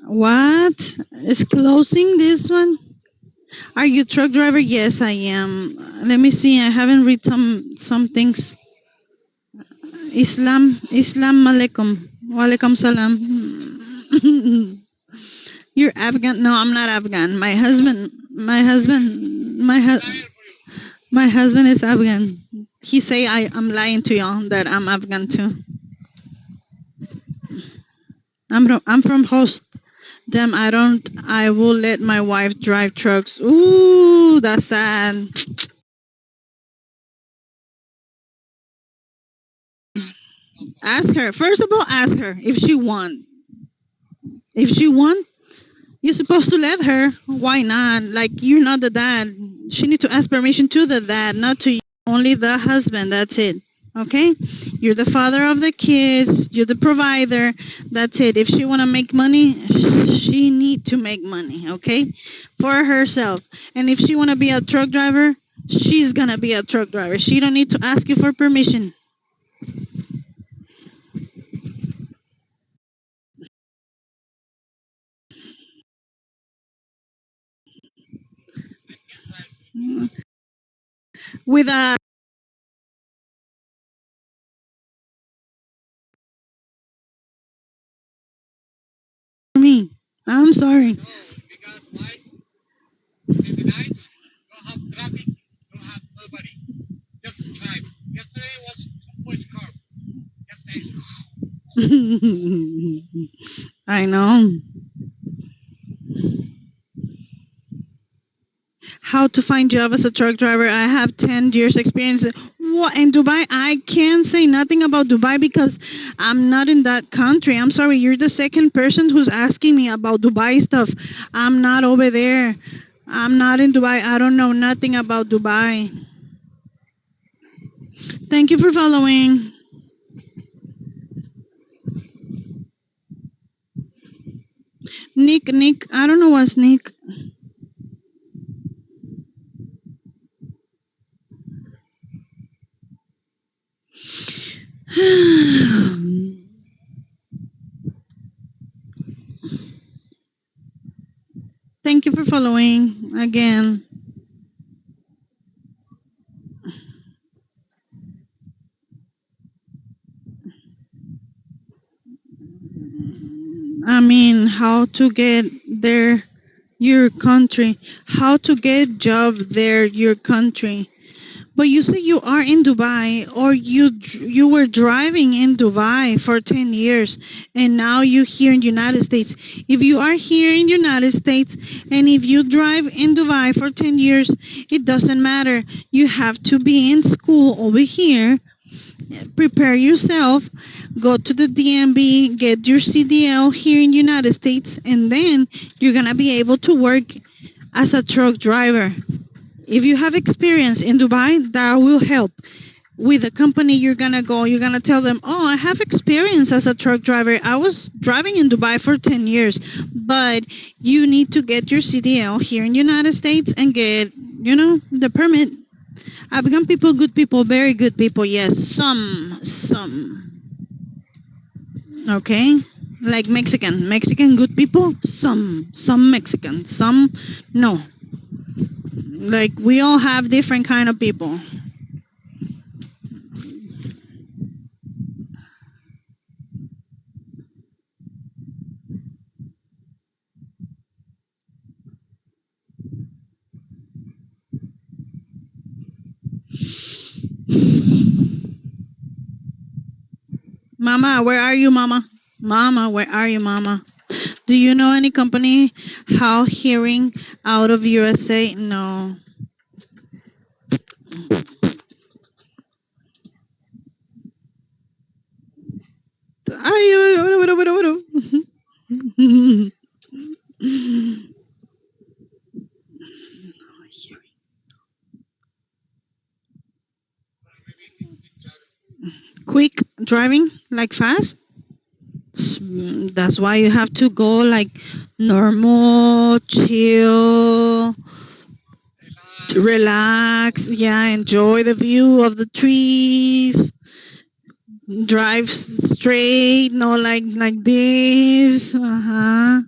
What? Is closing this one? Are you truck driver? Yes, I am. Let me see. I haven't read some things. Islam alaikum. Walaikum salam. You're Afghan? No, I'm not Afghan. My husband is Afghan. He say I'm lying to y'all that I'm Afghan too. I'm from host. Damn, I will let my wife drive trucks. Ooh, that's sad. Ask her. First of all, ask her if she want. If she want, you're supposed to let her. Why not? Like, you're not the dad. She need to ask permission to the dad, not to you. Only the husband. That's it. Okay? You're the father of the kids. You're the provider. That's it. If she want to make money, she need to make money. Okay? For herself. And if she want to be a truck driver, she's going to be a truck driver. She don't need to ask you for permission. With me. I'm sorry. I know. How to find job as a truck driver? I have 10 years experience. What in Dubai? I can't say nothing about Dubai because I'm not in that country. I'm sorry. You're the second person who's asking me about Dubai stuff. I'm not over there. I'm not in Dubai. I don't know nothing about Dubai. Thank you for following. Nick, I don't know what's Nick. Thank you for following again. I mean, how to get there, your country. How to get job there, your country. But you say you are in Dubai, or you were driving in Dubai for 10 years, and now you're here in United States. If you are here in United States, and if you drive in Dubai for 10 years, it doesn't matter. You have to be in school over here, prepare yourself, go to the DMV, get your CDL here in United States, and then you're gonna be able to work as a truck driver. If you have experience in Dubai, that will help. With the company you're gonna go, you're gonna tell them, "Oh, I have experience as a truck driver. I was driving in Dubai for 10 years, but you need to get your CDL here in United States and get, the permit." Afghan people, good people, very good people. Yes, some. Okay, like Mexican good people. Some Mexican, some no. Like, we all have different kind of people. Mama, where are you, Mama? Mama, where are you, Mama? Do you know any company how hearing out of USA? No. Quick driving, like fast. That's why you have to go like normal, chill. To relax, yeah, enjoy the view of the trees, drive straight, no like this. Uh-huh.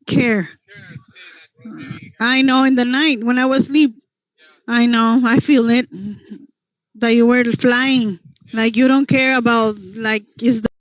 Care. I know in the night when I was asleep. I know, I feel it. That you were flying. Like you don't care about like is